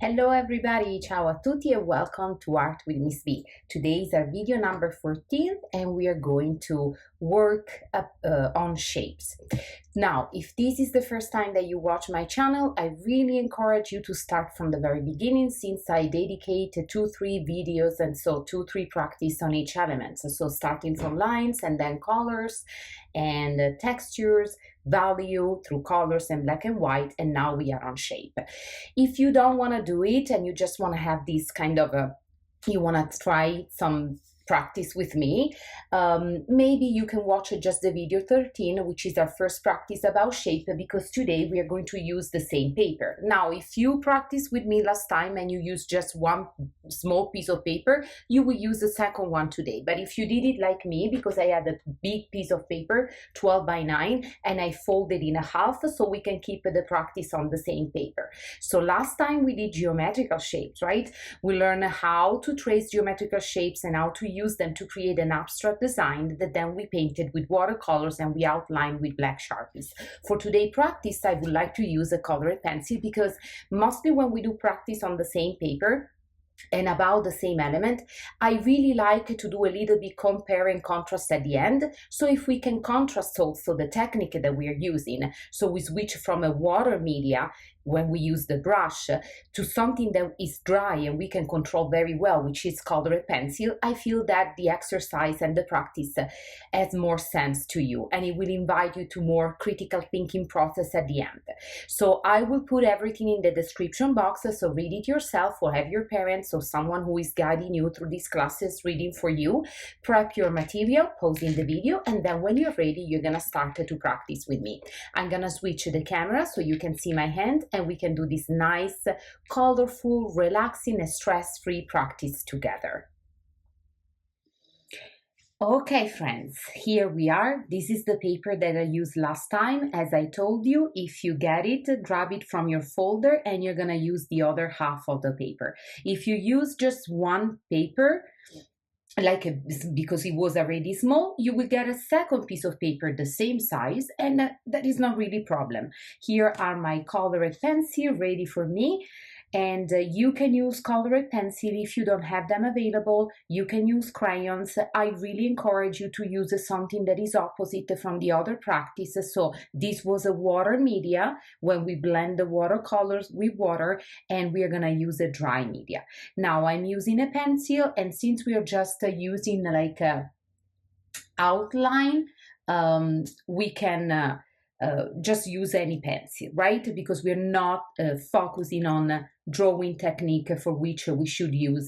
Hello everybody, ciao a tutti and welcome to Art with Ms.B. Today is our video number 14 and we are going to work on shapes. Now, if this is the first time that you watch my channel, I really encourage you to start from the very beginning since I dedicate 2-3 videos and so 2-3 practice on each element. So starting from lines and then colors and textures, value through colors and black and white, and now we are on shape. If you don't want to do it and you just want to have this kind of you want to try some practice with me, maybe you can watch just the video 13, which is our first practice about shape, because today we are going to use the same paper. Now, if you practiced with me last time and you used just one small piece of paper, you will use the second one today. But if you did it like me, because I had a big piece of paper, 12 by 9, and I folded in a half so we can keep the practice on the same paper. So last time we did geometrical shapes, right? We learned how to trace geometrical shapes and how to use them to create an abstract design that then we painted with watercolors and we outlined with black Sharpies. For today's practice, I would like to use a colored pencil because mostly when we do practice on the same paper and about the same element, I really like to do a little bit compare and contrast at the end. So if we can contrast also the technique that we are using, so we switch from a water media when we use the brush to something that is dry and we can control very well, which is colored pencil, I feel that the exercise and the practice has more sense to you and it will invite you to more critical thinking process at the end. So I will put everything in the description box, so read it yourself or have your parents or someone who is guiding you through these classes reading for you. Prep your material, pause in the video, and then when you're ready, you're gonna start to practice with me. I'm gonna switch the camera so you can see my hand and we can do this nice, colorful, relaxing, and stress-free practice together. Okay, friends, here we are. This is the paper that I used last time. As I told you, if you get it, grab it from your folder and you're gonna use the other half of the paper. If you use just one paper, because it was already small, you will get a second piece of paper the same size, and that is not really a problem. Here are my colored pencil ready for me, and you can use colored pencil if you don't have them available. You can use crayons. I really encourage you to use something that is opposite from the other practice. So this was a water media when we blend the watercolors with water, and we are gonna use a dry media. Now I'm using a pencil, and since we are just using like a outline, we can just use any pencil, right? Because we're not focusing on drawing technique, for which we should use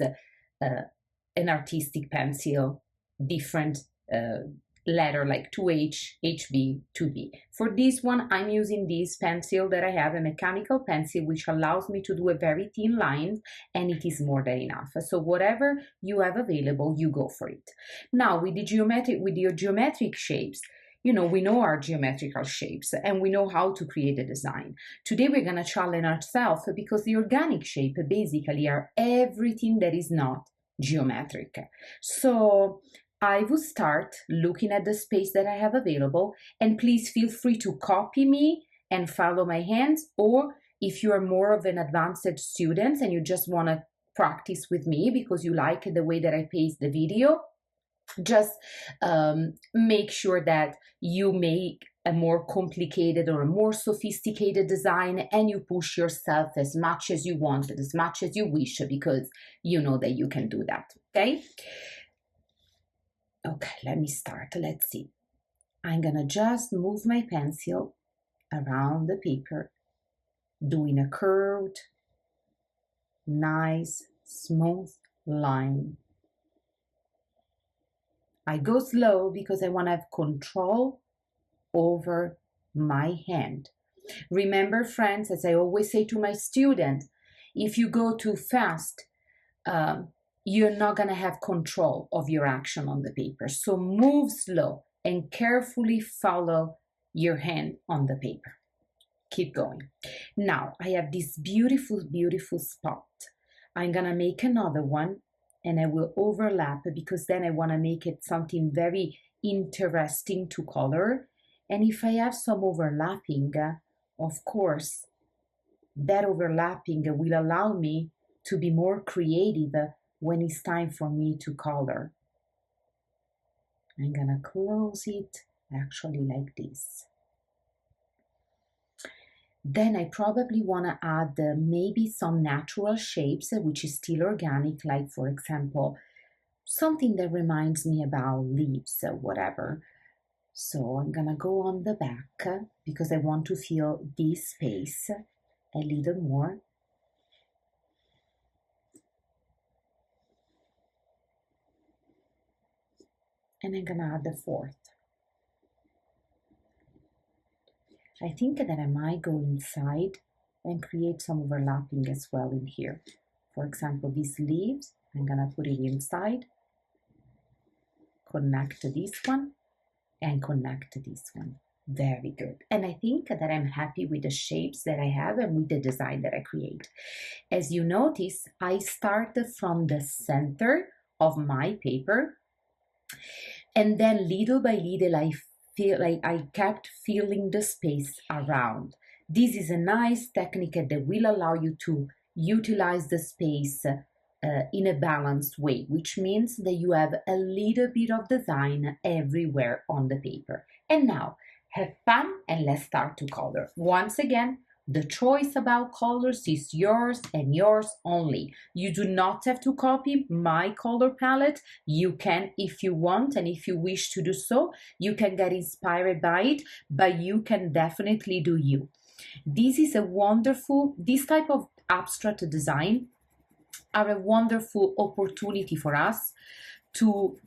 an artistic pencil, different letter like 2H, HB, 2B. For this one, I'm using this pencil that I have, a mechanical pencil, which allows me to do a very thin line, and it is more than enough. So whatever you have available, you go for it. Now with your geometric shapes, you know, we know our geometrical shapes and we know how to create a design. Today we're gonna challenge ourselves, because the organic shape basically are everything that is not geometric. So I will start looking at the space that I have available, and please feel free to copy me and follow my hands, or if you are more of an advanced student and you just want to practice with me because you like the way that I pace the video, just make sure that you make a more complicated or a more sophisticated design, and you push yourself as much as you want, as much as you wish, because you know that you can do that, okay? Okay, let me start. Let's see. I'm gonna just move my pencil around the paper, doing a curved, nice, smooth line. I go slow because I want to have control over my hand. Remember, friends, as I always say to my students, if you go too fast, you're not going to have control of your action on the paper. So move slow and carefully follow your hand on the paper. Keep going. Now I have this beautiful, beautiful spot. I'm going to make another one, and I will overlap, because then I want to make it something very interesting to color. And if I have some overlapping, of course, that overlapping will allow me to be more creative when it's time for me to color. I'm gonna close it actually like this. Then I probably want to add maybe some natural shapes, which is still organic, like for example, something that reminds me about leaves or whatever. So I'm gonna go on the back because I want to fill this space a little more. And I'm gonna add the fourth. I think that I might go inside and create some overlapping as well in here. For example, these leaves, I'm gonna put it inside, connect this one, and connect this one. Very good. And I think that I'm happy with the shapes that I have and with the design that I create. As you notice, I started from the center of my paper, and then little by little I feel like I kept filling the space around. This is a nice technique that will allow you to utilize the space in a balanced way, which means that you have a little bit of design everywhere on the paper. And now, have fun and let's start to color. Once again, the choice about colors is yours and yours only. You do not have to copy my color palette. You can if you want, and if you wish to do so, you can get inspired by it, but you can definitely do you. This is a wonderful, this type of abstract design are a wonderful opportunity for us to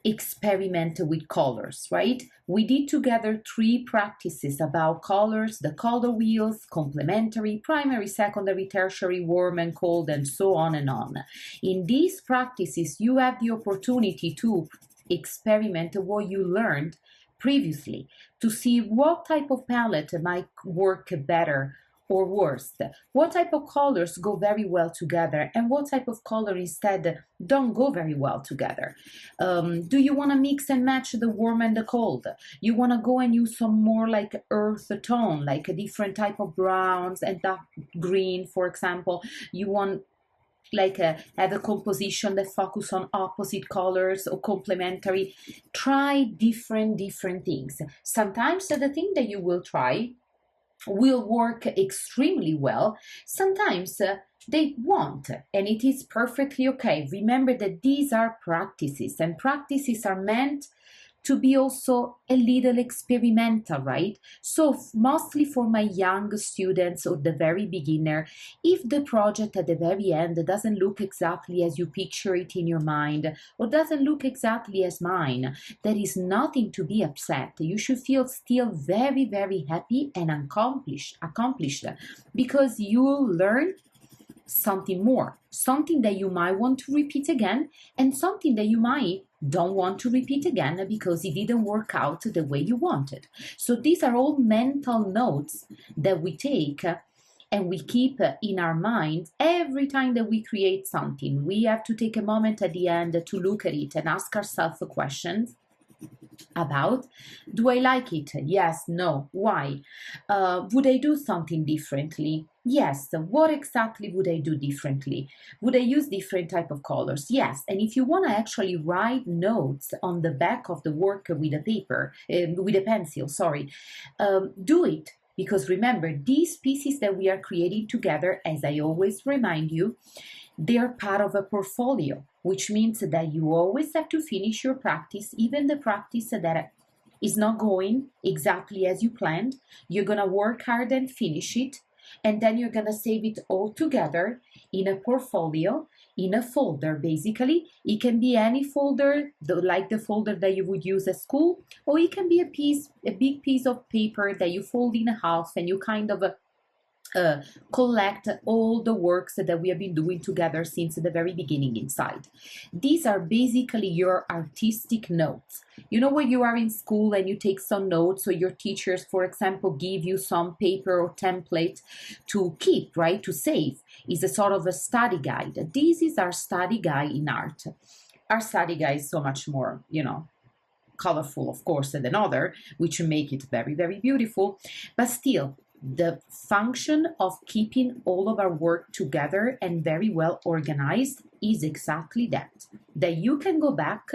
experiment with colors, right? We did together 3 practices about colors, the color wheels, complementary, primary, secondary, tertiary, warm and cold, and so on and on. In these practices, you have the opportunity to experiment what you learned previously, to see what type of palette might work better or worse, what type of colors go very well together and what type of color instead don't go very well together. Do you want to mix and match the warm and the cold? You want to go and use some more like earth tone, like a different type of browns and dark green, for example. You want like have a composition that focus on opposite colors or complementary. Try different things. Sometimes the thing that you will try will work extremely well. Sometimes they won't, and it is perfectly okay. Remember that these are practices, and practices are meant to be also a little experimental, right? So mostly for my young students or the very beginner, if the project at the very end doesn't look exactly as you picture it in your mind or doesn't look exactly as mine, there is nothing to be upset. You should feel still very happy and accomplished because you'll learn something more, something that you might want to repeat again, and something that you might don't want to repeat again because it didn't work out the way you wanted. So these are all mental notes that we take and we keep in our mind every time that we create something. We have to take a moment at the end to look at it and ask ourselves questions about, do I like it? Yes, no, why? Would I do something differently? Yes, what exactly would I do differently? Would I use different type of colors? Yes, and if you want to actually write notes on the back of the work with a paper, with a pencil, sorry, do it. Because remember, these pieces that we are creating together, as I always remind you, they are part of a portfolio, which means that you always have to finish your practice, even the practice that is not going exactly as you planned. You're going to work hard and finish it, and then you're going to save it all together in a portfolio, in a folder. Basically, it can be any folder, like the folder that you would use at school, or it can be a big piece of paper that you fold in half and you kind of collect all the works that we have been doing together since the very beginning inside. These are basically your artistic notes. You know, when you are in school and you take some notes, or your teachers, for example, give you some paper or template to keep, right, to save, is a sort of a study guide. This is our study guide in art. Our study guide is so much more, colorful, of course, than other, which make it very beautiful. But still, The function of keeping all of our work together and very well organized is exactly that you can go back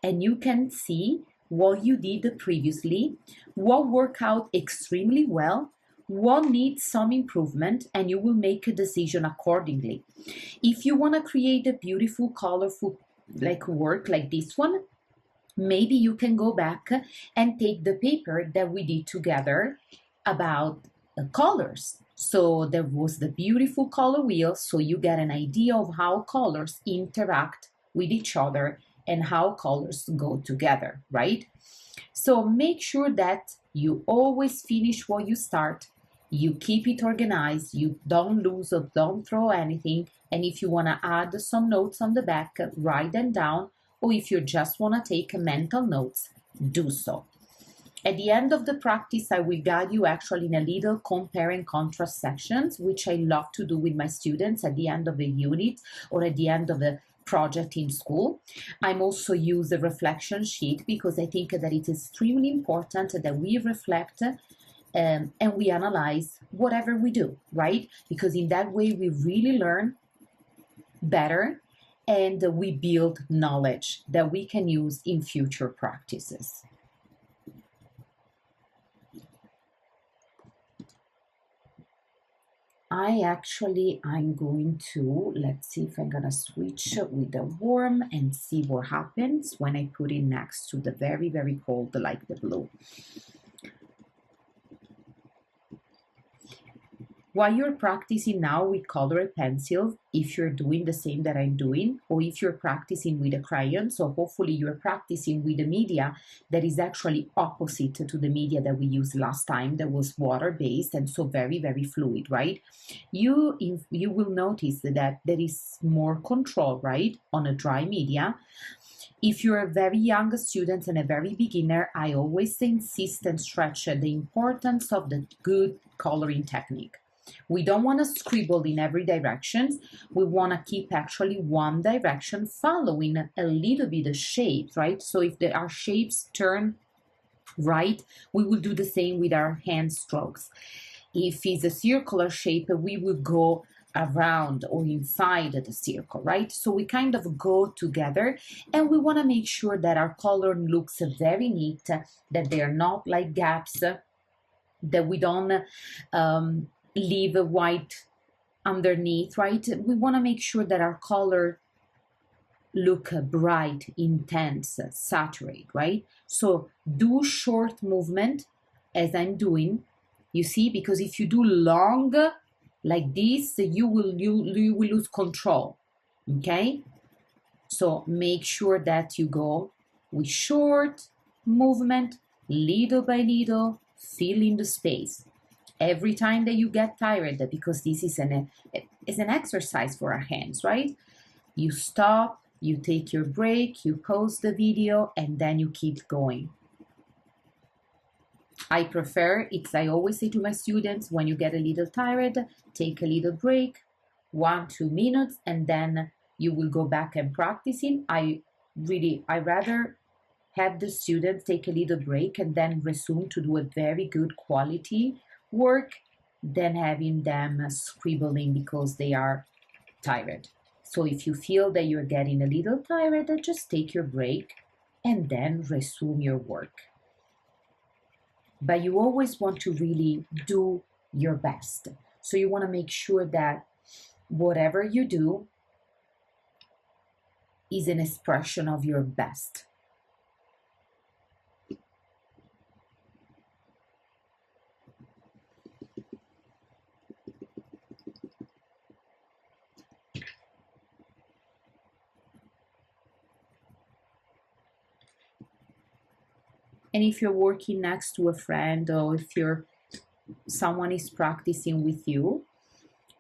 and you can see what you did previously, what worked out extremely well, what needs some improvement, and you will make a decision accordingly. If you want to create a beautiful, colorful like work like this one, maybe you can go back and take the paper that we did together about colors. So there was the beautiful color wheel, so you get an idea of how colors interact with each other and how colors go together, right? So make sure that you always finish what you start, you keep it organized, you don't lose or don't throw anything, and if you want to add some notes on the back, write them down, or if you just want to take mental notes, do so. At the end of the practice, I will guide you actually in a little compare and contrast sections, which I love to do with my students at the end of a unit or at the end of a project in school. I'm also use a reflection sheet because I think that it is extremely important that we reflect and we analyze whatever we do, right? Because in that way we really learn better and we build knowledge that we can use in future practices. I'm going to, let's see if I'm gonna switch with the warm and see what happens when I put it next to the very, very cold, like the blue. While you're practicing now with colored pencils, if you're doing the same that I'm doing, or if you're practicing with a crayon, so hopefully you're practicing with a media that is actually opposite to the media that we used last time, that was water-based and so very, very fluid, right? You will notice that there is more control, right, on a dry media. If you're a very young student and a very beginner, I always insist and stretch the importance of the good coloring technique. We don't want to scribble in every direction. We want to keep actually one direction, following a little bit of shapes, right? So if our shapes turn right, we will do the same with our hand strokes. If it's a circular shape, we will go around or inside the circle, right? So we kind of go together, and we want to make sure that our color looks very neat, that they're not like gaps, that we don't leave a white underneath, right? We want to make sure that our color look bright, intense, saturate, right? So do short movement as I'm doing, you see, because if you do long like this, you will lose control, okay? So make sure that you go with short movement, little by little, fill in the space. Every time that you get tired, because this is an exercise for our hands, right? You stop, you take your break, you pause the video, and then you keep going. I always say to my students, when you get a little tired, take a little break, 1-2 minutes, and then you will go back and practicing. I rather have the students take a little break and then resume to do a very good quality work than having them scribbling because they are tired. So if you feel that you're getting a little tired, just take your break and then resume your work. But you always want to really do your best. So you want to make sure that whatever you do is an expression of your best. And if you're working next to a friend, or if someone is practicing with you,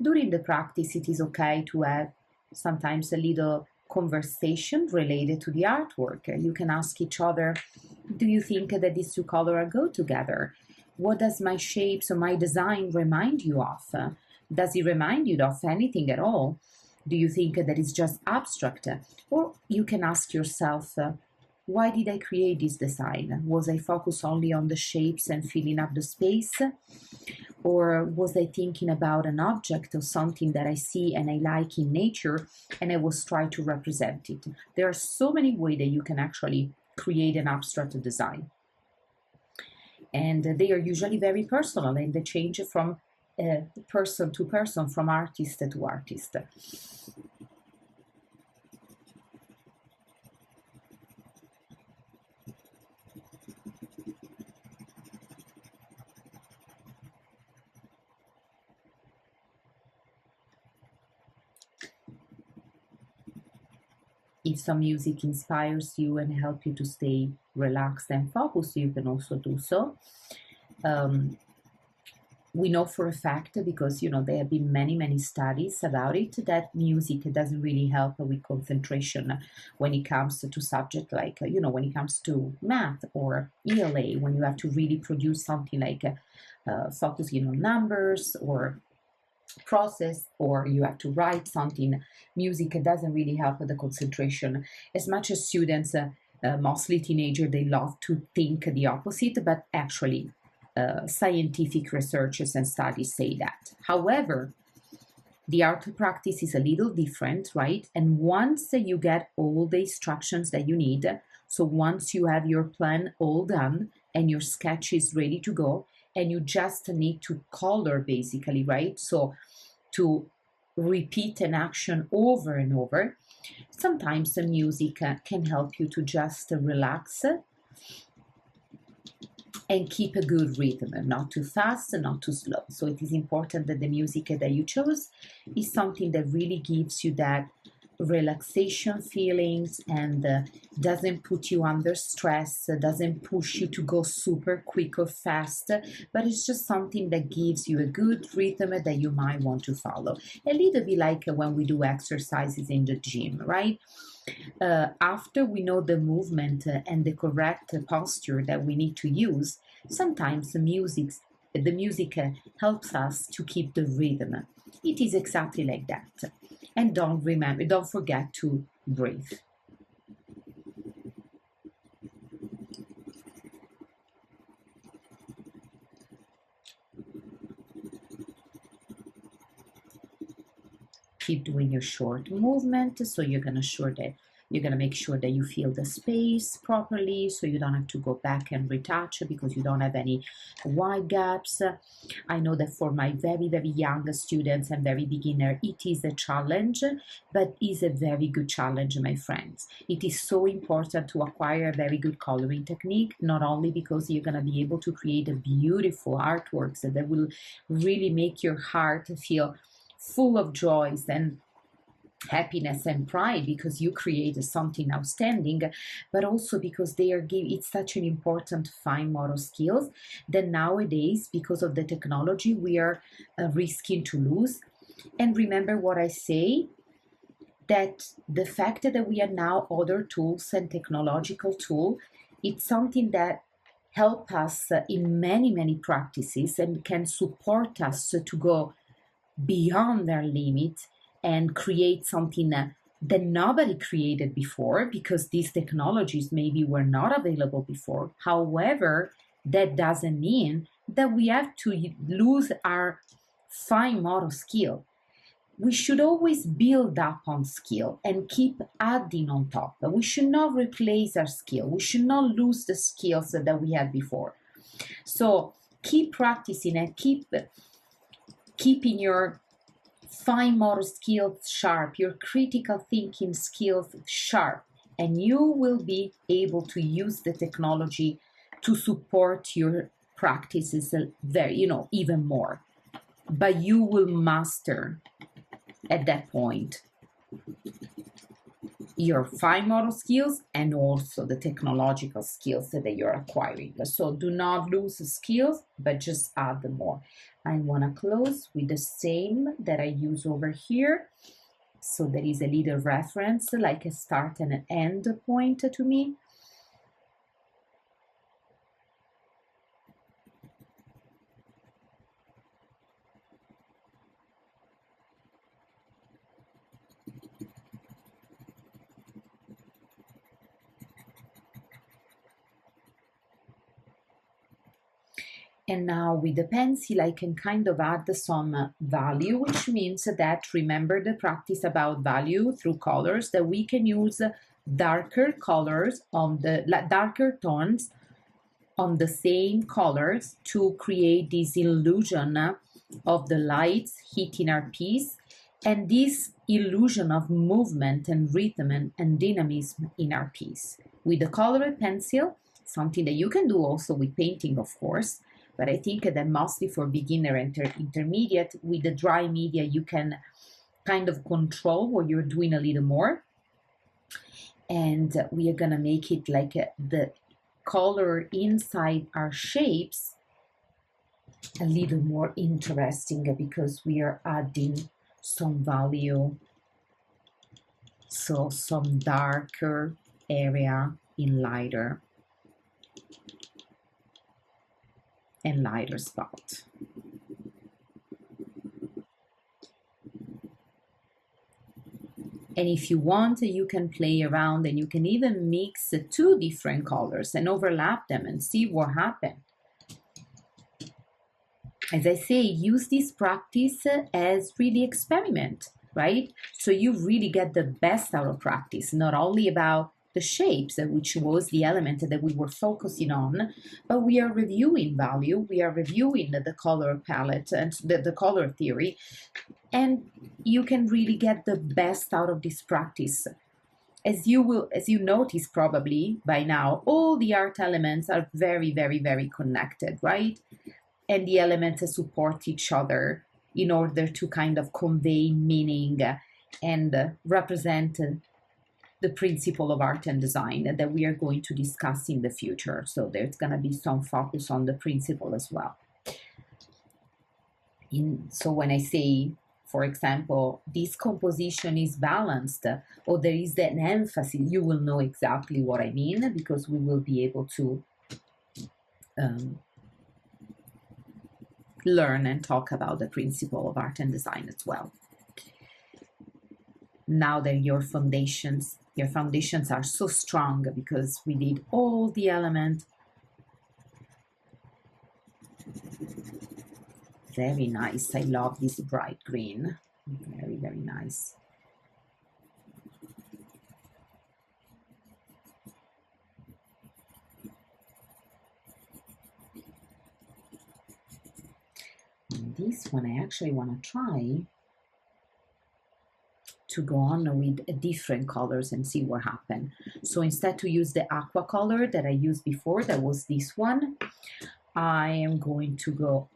during the practice it is okay to have sometimes a little conversation related to the artwork. You can ask each other, do you think that these two colors go together? What does my shapes or my design remind you of? Does it remind you of anything at all? Do you think that it's just abstract? Or you can ask yourself, Why did I create this design? Was I focused only on the shapes and filling up the space? Or was I thinking about an object or something that I see and I like in nature, and I was trying to represent it? There are so many ways that you can actually create an abstract design. And they are usually very personal, and they change from person to person, from artist to artist. If some music inspires you and help you to stay relaxed and focused, you can also do so. We know for a fact, because there have been many studies about it, that music doesn't really help with concentration when it comes to subject like when it comes to math or ELA, when you have to really produce something like focusing on numbers or process, or you have to write something. Music doesn't really help with the concentration. As much as students, mostly teenagers, they love to think the opposite, but actually scientific researchers and studies say that. However, the art practice is a little different, right? And once you get all the instructions that you need, so once you have your plan all done and your sketch is ready to go, and you just need to color basically, right? So to repeat an action over and over, sometimes the music can help you to just relax and keep a good rhythm, not too fast and not too slow. So it is important that the music that you chose is something that really gives you that relaxation feelings and doesn't put you under stress, doesn't push you to go super quick or fast, but it's just something that gives you a good rhythm that you might want to follow. A little bit like when we do exercises in the gym, right? After we know the movement and the correct posture that we need to use, sometimes the music helps us to keep the rhythm. It is exactly like that. And don't forget to breathe. Keep doing your short movement, so you're gonna make sure that you feel the space properly, so you don't have to go back and retouch because you don't have any wide gaps. I know that for my very young students and very beginner, it is a challenge, but is a very good challenge, my friends. It is so important to acquire a very good coloring technique, not only because you're gonna be able to create a beautiful artworks that will really make your heart feel full of joys and happiness and pride because you created something outstanding, but also because it's such an important fine motor skills that nowadays, because of the technology, we are risking to lose. And remember what I say, that the fact that we have now other tools and technological tool, it's something that help us in many practices and can support us to go beyond their limit and create something that nobody created before, because these technologies maybe were not available before. However, that doesn't mean that we have to lose our fine motor skill. We should always build up on skill and keep adding on top. We should not replace our skill. We should not lose the skills that we had before. So keep practicing and keeping your fine motor skills sharp, your critical thinking skills sharp, and you will be able to use the technology to support your practices even more. But you will master at that point your fine motor skills and also the technological skills that you're acquiring. So do not lose skills, but just add them more. I want to close with the same that I use over here. So there is a little reference, like a start and an end point to me. And now with the pencil, I can kind of add some value, which means that, remember the practice about value through colors, that we can use darker colors on the darker tones on the same colors to create this illusion of the lights hitting our piece, and this illusion of movement and rhythm and dynamism in our piece. With the colored pencil, something that you can do also with painting, of course, but I think that mostly for beginner and intermediate, with the dry media, you can kind of control what you're doing a little more. And we are gonna make it like the color inside our shapes a little more interesting, because we are adding some value. So some darker area in lighter and lighter spot. And if you want, you can play around and you can even mix two different colors and overlap them and see what happens. As I say, use this practice as really experiment, right? So you really get the best out of practice, not only about the shapes, which was the element that we were focusing on, but we are reviewing value, we are reviewing the color palette and the color theory, and you can really get the best out of this practice. As you notice probably by now, all the art elements are very, very, very connected, right? And the elements support each other in order to kind of convey meaning and represent the principle of art and design that we are going to discuss in the future. So there's going to be some focus on the principle as well. So when I say, for example, this composition is balanced, or there is an emphasis, you will know exactly what I mean, because we will be able to learn and talk about the principle of art and design as well. Now that your foundations are so strong because we did all the elements. Very nice. I love this bright green. Very, very nice. And this one I actually want to try to go on with different colors and see what happens. So instead to use the aqua color that I used before, that was this one, I am going to go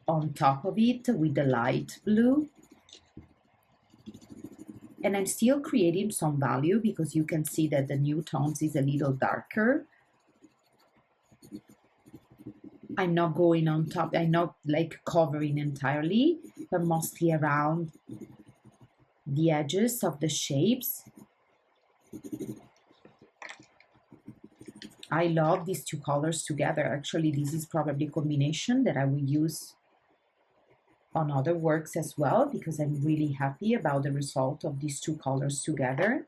on top of it with the light blue. And I'm still creating some value because you can see that the new tones is a little darker. I'm not going on top, I'm not like covering entirely, but mostly around the edges of the shapes. I love these two colors together. Actually, this is probably a combination that I will use on other works as well, because I'm really happy about the result of these two colors together.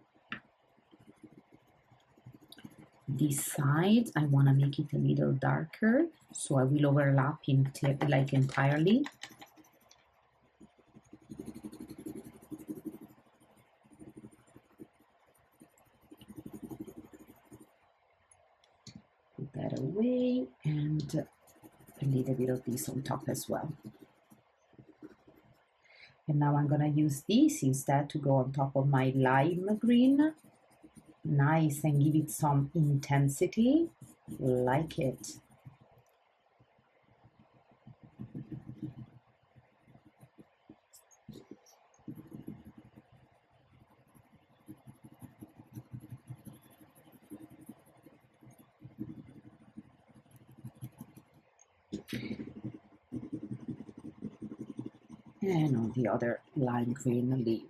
This side, I want to make it a little darker, so I will overlap like entirely. Put that away, and a little bit of this on top as well. And now I'm gonna use this instead to go on top of my lime green. Nice, and give it some intensity, like it. And on the other lime green leaf.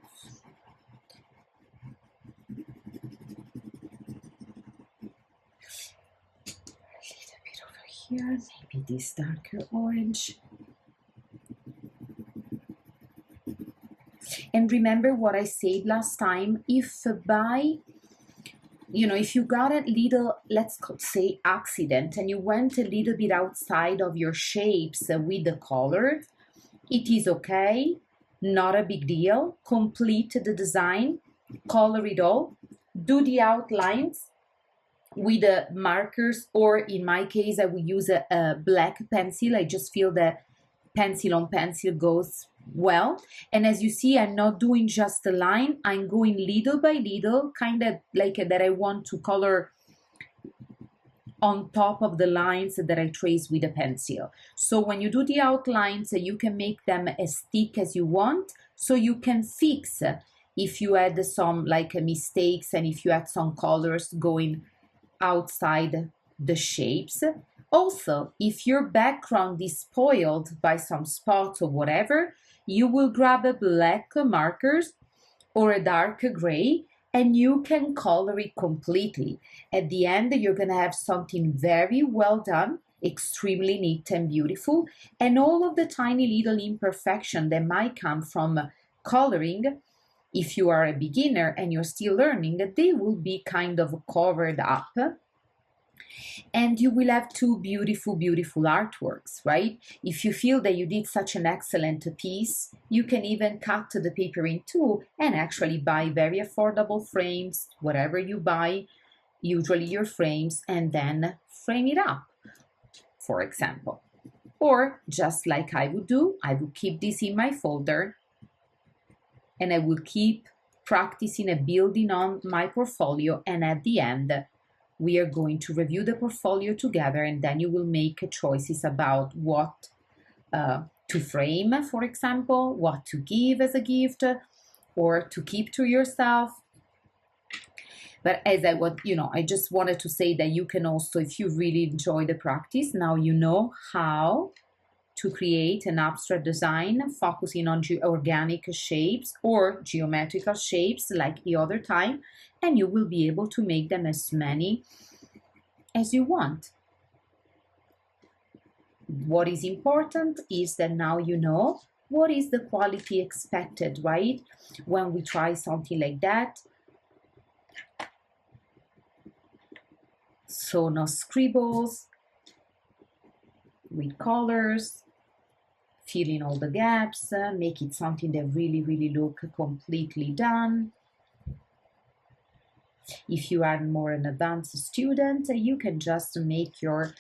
Here, maybe this darker orange. And remember what I said last time, if you know, if you got a little, let's say, accident, and you went a little bit outside of your shapes with the color, it is okay, not a big deal. Complete the design, color it all, do the outlines with the markers, or in my case, I will use a black pencil. I just feel that pencil on pencil goes well. And as you see, I'm not doing just a line, I'm going little by little, kind of like that I want to color on top of the lines that I trace with a pencil. So when you do the outlines, you can make them as thick as you want, so you can fix if you had some like mistakes and if you had some colors going outside the shapes. Also, if your background is spoiled by some spots or whatever, you will grab a black markers or a dark gray and you can color it completely. At the end, you're gonna have something very well done, extremely neat and beautiful, and all of the tiny little imperfection that might come from coloring, if you are a beginner and you're still learning, they will be kind of covered up, and you will have two beautiful, beautiful artworks, right? If you feel that you did such an excellent piece, you can even cut the paper in two and actually buy very affordable frames, whatever you buy, usually your frames, and then frame it up, for example. Or just like I would do, I would keep this in my folder and I will keep practicing and building on my portfolio, and at the end, we are going to review the portfolio together, and then you will make choices about what to frame, for example, what to give as a gift or to keep to yourself. But as I would, I just wanted to say that you can also, if you really enjoy the practice, now you know how to create an abstract design focusing on organic shapes or geometrical shapes like the other time, and you will be able to make them as many as you want. What is important is that now you know what is the quality expected, right? When we try something like that. So no scribbles, with colors, fill in all the gaps, make it something that really, really look completely done. If you are more an advanced student, you can just make your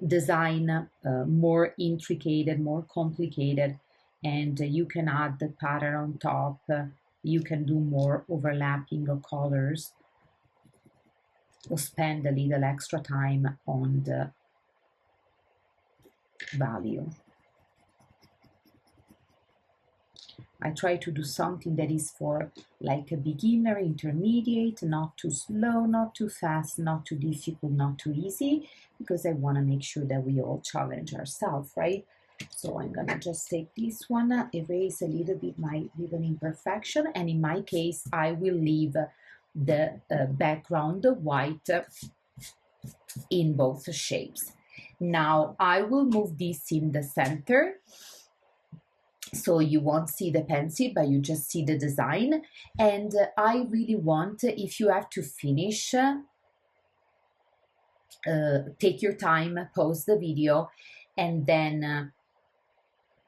design more intricate and more complicated, and you can add the pattern on top. You can do more overlapping of colors or spend a little extra time on the value. I try to do something that is for like a beginner, intermediate, not too slow, not too fast, not too difficult, not too easy, because I want to make sure that we all challenge ourselves, right? So I'm gonna just take this one, erase a little bit my little imperfection, and in my case, I will leave the background white in both shapes. Now I will move this in the center, so you won't see the pencil, but you just see the design. And I really want, if you have to finish, take your time, pause the video, and then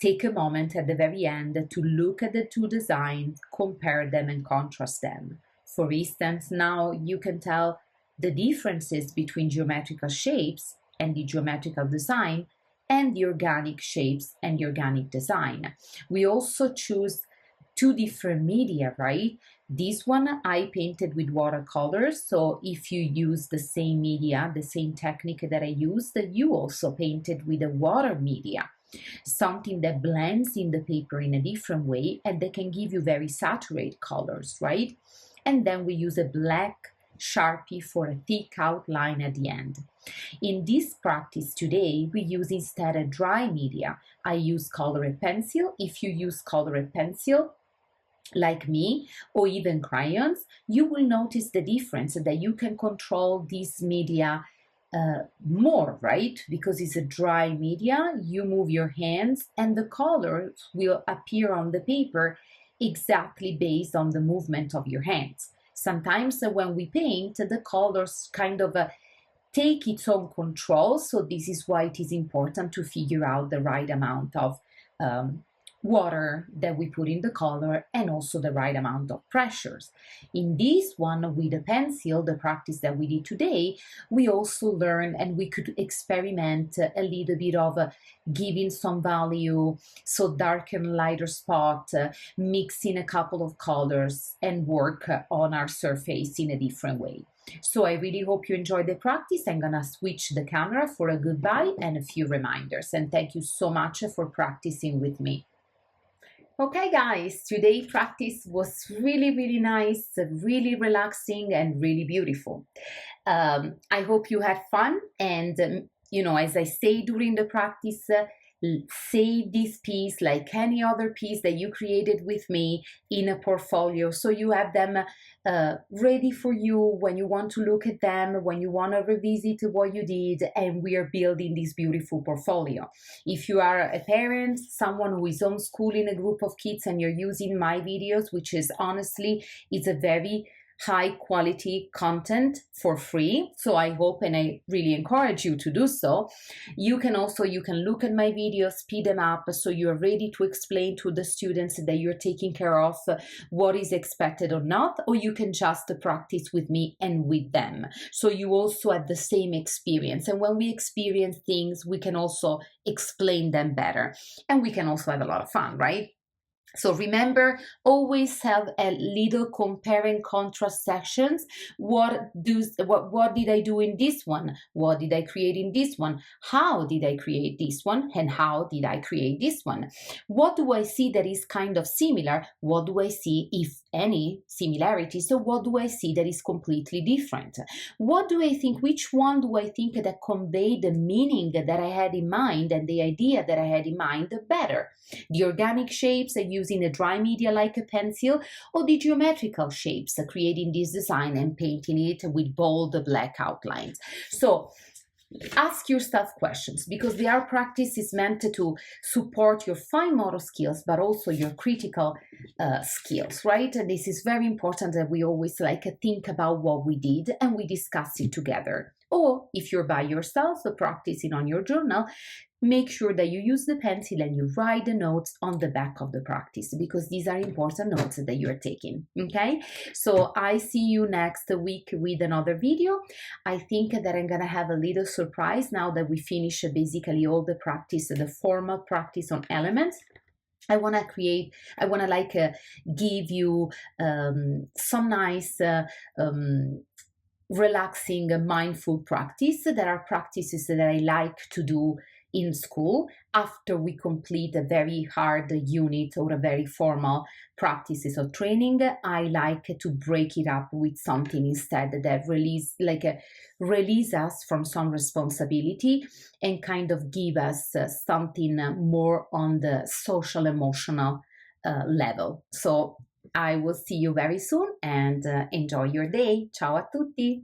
take a moment at the very end to look at the two designs, compare them and contrast them. For instance, now you can tell the differences between geometrical shapes and the geometrical design, and the organic shapes and the organic design. We also choose two different media, right? This one I painted with watercolors, so if you use the same media, the same technique that I used, you also painted with a water media, something that blends in the paper in a different way and that can give you very saturated colors, right? And then we use a black Sharpie for a thick outline at the end. In this practice today, we use instead a dry media. I use colored pencil. If you use colored pencil, like me, or even crayons, you will notice the difference that you can control this media more, right? Because it's a dry media, you move your hands and the colors will appear on the paper exactly based on the movement of your hands. Sometimes when we paint, the colors kind of take its own control. So this is why it is important to figure out the right amount of water that we put in the color and also the right amount of pressures. In this one with a pencil, the practice that we did today, we also learn and we could experiment a little bit of giving some value, so darker and lighter spot, mixing a couple of colors and work on our surface in a different way. So I really hope you enjoyed the practice. I'm gonna switch the camera for a goodbye and a few reminders, and thank you so much for practicing with me. Okay guys, today's practice was really nice, really relaxing and really beautiful. I hope you had fun, and you know, as I say during the practice, save this piece like any other piece that you created with me in a portfolio, so you have them ready for you when you want to look at them, when you want to revisit what you did, and we are building this beautiful portfolio. If you are a parent, someone who is homeschooling a group of kids and you're using my videos, which is honestly, it's a very high quality content for free, so I hope and I really encourage you to do so. You can look at my videos, speed them up, so you're ready to explain to the students that you're taking care of what is expected or not, or you can just practice with me and with them, so you also have the same experience. And when we experience things, we can also explain them better, and we can also have a lot of fun, right? So remember, always have a little compare and contrast sections. What did I do in this one? What did I create in this one? How did I create this one? And how did I create this one? What do I see that is kind of similar? What do I see, if any, similarities? So what do I see that is completely different? What do I think, which one do I think that conveyed the meaning that I had in mind and the idea that I had in mind better? The organic shapes using a dry media like a pencil, or the geometrical shapes, creating this design and painting it with bold black outlines. So ask yourself questions, because the art practice is meant to support your fine motor skills, but also your critical skills, right? And this is very important that we always think about what we did and we discuss it together. Or if you're by yourself practicing on your journal, make sure that you use the pencil and you write the notes on the back of the practice, because these are important notes that you are taking, okay? So I see you next week with another video. I think that I'm gonna have a little surprise now that we finish basically all the practice, the formal practice on elements. I want to give you some nice relaxing mindful practice. There are practices that I like to do in school after we complete a very hard unit or a very formal practices or training. I like to break it up with something instead that release us from some responsibility and kind of give us something more on the social emotional level. So I will see you very soon, and enjoy your day. Ciao a tutti!